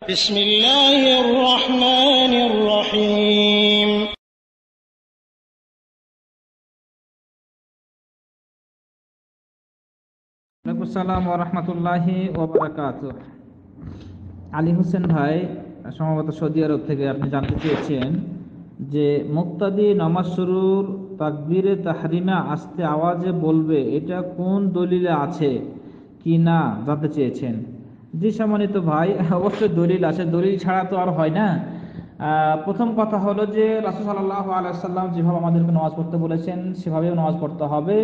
بسم الله الرحمن الرحيم আসসালামু আলাইকুম ওয়া রাহমাতুল্লাহি ওয়া বারাকাতুহু। আলী হোসেন ভাই সম্ভবত সৌদি আরব থেকে আপনি জানতে চেয়েছেন যে মুক্তাদি নামাজ শুরুর তাকবীরে তাহরিমে আস্তে আওয়াজে বলবে, এটা কোন দলিলে আছে কি না জানতে চেয়েছেন। জি সম্মানিত ভাই, অবশ্যই দলিল আছে, দলিল ছাড়া তো আর হয় না। প্রথম কথা হলো যে রাসূল সাল্লাল্লাহু আলাইহি সাল্লাম যেভাবে আমাদেরকে নামাজ পড়তে বলেছেন সেভাবেই নামাজ পড়তে হবে।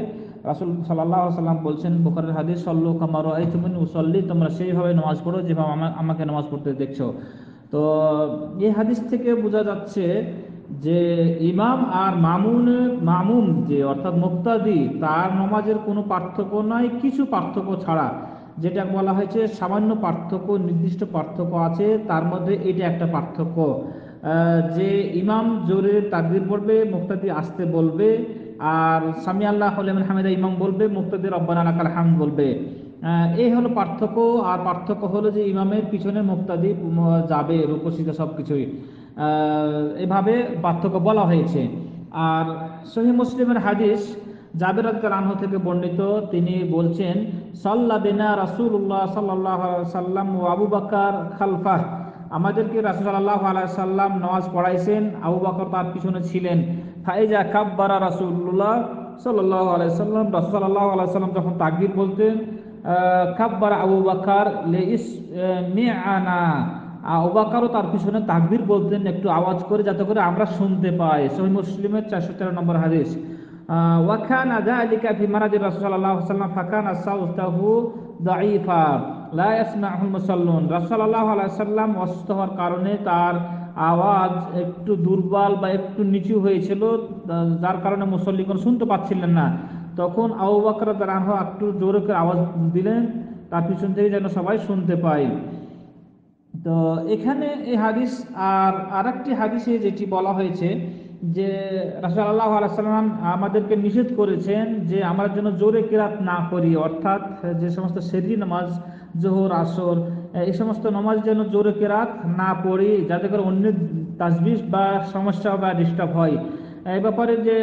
রাসূল সাল্লাল্লাহু আলাইহি সাল্লাম বলছেন, বুখারীর হাদিস, সল্লু কামা রাআইতুমুনি উসাল্লি, তোমরা সেইভাবে নামাজ পড়ো যেভাবে আমাকে নামাজ পড়তে দেখছো। তো এই হাদিস থেকে বোঝা যাচ্ছে যে ইমাম আর মামুম যে অর্থাৎ মুক্তাদি, তার নামাজের কোনো পার্থক্য নাই, কিছু পার্থক্য ছাড়া। যেটা বলা হয়েছে সামান্য পার্থক্য, নির্দিষ্ট পার্থক্য আছে, তার মধ্যে এটা একটা পার্থক্য যে ইমাম জোরে তাকবীর পড়বে, মুক্তাদি আস্তে বলবে। আর সামি আল্লাহু লিমান হামিদা ইমাম বলবে, মুক্তাদি রব্বানা লাকাল হামদ বলবে। এই হলো পার্থক্য। আর পার্থক্য হলো যে ইমামের পিছনে মুক্তাদি যাবে, রুকু সিজদা সবকিছুই এভাবে পার্থক্য বলা হয়েছে। আর সহিহ মুসলিমের হাদিস জাবের রাদিয়াল্লাহু আনহু থেকে বর্ণিত, তিনি বলছেন, সাল্লা বিনা রাসূলুল্লাহ সাল্লাল্লাহু আলাইহি সাল্লাম ওয়া আবু বকর খালফাহ, আমাদেরকে রাসূল সাল্লাল্লাহু আলাইহি সাল্লাম নামাজ পড়াইছেন, আবু বকর তার পিছনে ছিলেন। ফাইজা কাব্বারা রাসূলুল্লাহ সাল্লাল্লাহু আলাইহি সাল্লাম, রাসূল সাল্লাল্লাহু আলাইহি সাল্লাম যখন তাকবীর বলতেন, কাব্বারা আবু বকর লিইসমিআনা, আবু বকরও তার পিছনে তাকবীর বলতেন একটু আওয়াজ করে, যাতে করে আমরা শুনতে পাই। সহিহ মুসলিমের 413 নম্বর হাদিস। ওয়াকানা যালিকা ফি মারাজি রাসূল সাল্লাল্লাহু আলাইহি ওয়াসাল্লাম ফাকানা সাউতাহু দাঈফা লা ইয়াসমাউল মুসাল্লুন, রাসূল সাল্লাল্লাহু আলাইহি ওয়াসাল্লাম অসুস্থ হওয়ার কারণে তার আওয়াজ একটু দুর্বল বা একটু নিচু হয়েছিল, যার কারণে মুসল্লিগণ শুনতে পাচ্ছিলেন না। তখন আবু বকর রাদিয়াল্লাহু আনহু একটু জোরে করে আওয়াজ দিলেন, তার পিছন থেকে যেন সবাই শুনতে পায়। তো এখানে এই হাদিস আর আরেকটি হাদিসে যেটি বলা হয়েছে যে রাসূল সাল্লাল্লাহু আলাইহি ওয়াসাল্লাম আমাদেরকে নিষেধ করেছেন যে আমরা যেন জোরে কিরাত না করি, অর্থাৎ যে সমস্ত সেহরি নামাজ, জোহর, আসর, এই সমস্ত নামাজ যেন জোরে কিরাত না পড়ি, যাতে করে অন্যের তাসবিহ বা সমস্যা বা ডিস্টার্ব হয়। এই ব্যাপারে যে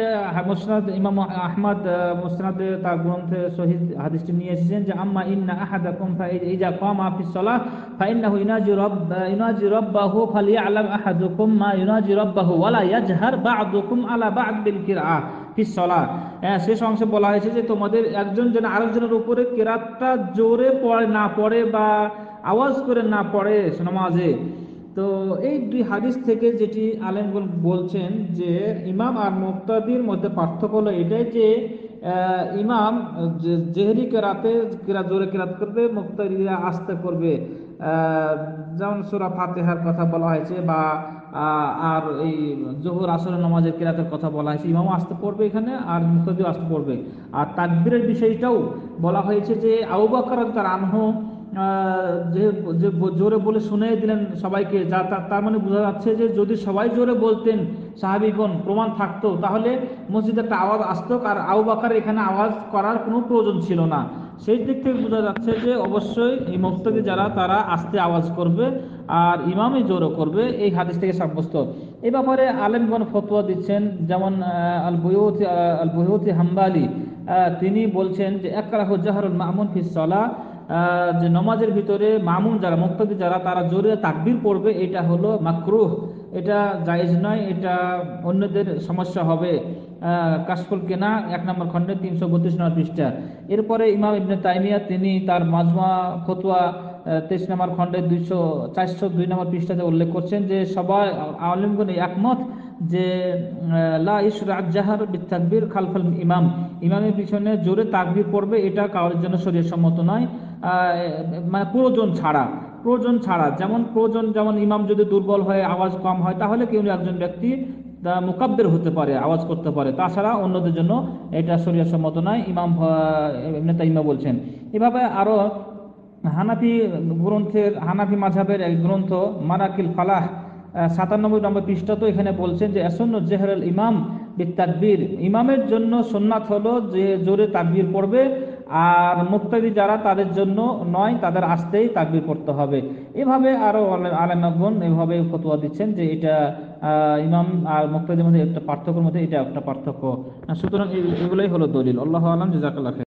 মুসনাদ ইমাম আহমদ মুসনাদে তার গ্রন্থে সহিহ হাদিসটি নিয়ে এসেছেন যে আম্মা ইন্না আহাদাকুম ফাইজা কামা ফিস সালাহ ফাইন্নাহু ইউনাজি রাব্বাহু ফালিয়ালাম আহাদুকুম মা ইউনাজি রাব্বাহু ওয়ালা ইয়াজহার বা'দুকুম আলা বা'দ বিল কিরআহ ফিস সালাহ। শেষ অংশে বলা হয়েছে যে তোমাদের একজন যেন আরেকজনের উপরে কিরাতটা জোরে না পড়ে বা আওয়াজ করে না পড়ে নামাজে। তো এই দুই হাদিস থেকে যেটি আলেমগণ বলছেন যে ইমাম আর মুক্তাদির মধ্যে পার্থক্য হলো এটাই যে ইমাম জেহরি কেরাতে জোরে কেরাত করবে, মুক্তাদিরা আস্তে করবে। যেমন সূরা ফাতিহার কথা বলা হয়েছে বা আর এই জোহর আসরের নামাজের কেরাতের কথা বলা হয়েছে, ইমামও আসতে পড়বে এখানে আর মুক্তাদিও আসতে পড়বে। আর তাকবীরের বিষয়টাও বলা হয়েছে যে আবু বকর রাদিয়াল্লাহু আনহু যে জোরে বলে শুনিয়ে দিলেন সবাইকে, যা তার মানে বোঝা যাচ্ছে যে যদি সবাই জোরে বলতেন সাহাবীগণ, প্রমাণ থাকতো, তাহলে মসজিদে একটা আওয়াজ আসতো, আর আবু বকর এখানে আওয়াজ করার কোনো প্রয়োজন ছিল না। সেই দিক থেকে বোঝা যাচ্ছে যে অবশ্যই এই মুক্তাদি যারা তারা আস্তে আওয়াজ করবে আর ইমামই জোরে করবে, এই হাদিস থেকে সাব্যস্ত। এই ব্যাপারে আলেমগণ ফতোয়া দিচ্ছেন, যেমন আল বুয়ুতি হাম্বালি, তিনি বলছেন যে একরাহু জাহরুল মামুন ফিস সালাহ, যে নমাজের ভিতরে মামুন যারা, মুক্তাদি যারা, তারা জোরে তাকবীর পড়বে, এটা হলো মাকরুহ, এটা জায়েজ নয়, এটা অন্যদের সমস্যা হবে। কাশফুল কেনা 1 নম্বর খণ্ডে 332 নম্বর পৃষ্ঠা। এরপরে ইমাম ইবনে তাইমিয়া তিনি তার মাজমা ফতোয়া 23 নম্বর খণ্ডে 402 নম্বর পৃষ্ঠাতে উল্লেখ করছেন যে সবাই আলেমগণ একমত যে লা ইশরা'আত জাহর বিতাকবীর খালফাল ইমাম, ইমামের পিছনে জোরে তাকবীর পড়বে এটা কারোর জন্য শরীয়ত সম্মত নয়, মানে প্রয়োজন ছাড়া। যেমন ইমাম যদি দুর্বল হয়, আওয়াজ কম হয়, তাহলে কেউ একজন ব্যক্তি মুকাব্বির হতে পারে, আওয়াজ করতে পারে, তাছাড়া অন্যদের জন্য এটা শরীয়ত সম্মত নয়, ইমাম ইবনে তাইমিয়া বলছেন। এভাবে আরো হানাফি মাযহাবের এক গ্রন্থ মারাকিল ফালাহ 97 নম্বর পৃষ্ঠা, তো এখানে বলছেন যে আসন্ন জেহরুল ইমাম বিতাকবীর, ইমামের জন্য সুন্নাত হলো যে জোরে তাকবীর পড়বে আর মুক্তাদি যারা তাদের জন্য নয়, তাদের আসতেই তাকবীর পড়তে হবে। এভাবে আরো আলেমগণ এভাবে ফতোয়া দিচ্ছেন যে এটা ইমাম আর মুক্তাদির মধ্যে একটা পার্থক্যের মধ্যে এটা একটা পার্থক্য। সুতরাং এগুলোই হলো দলিল। আল্লাহু আলাম। জাযাকাল্লাহ খাইর।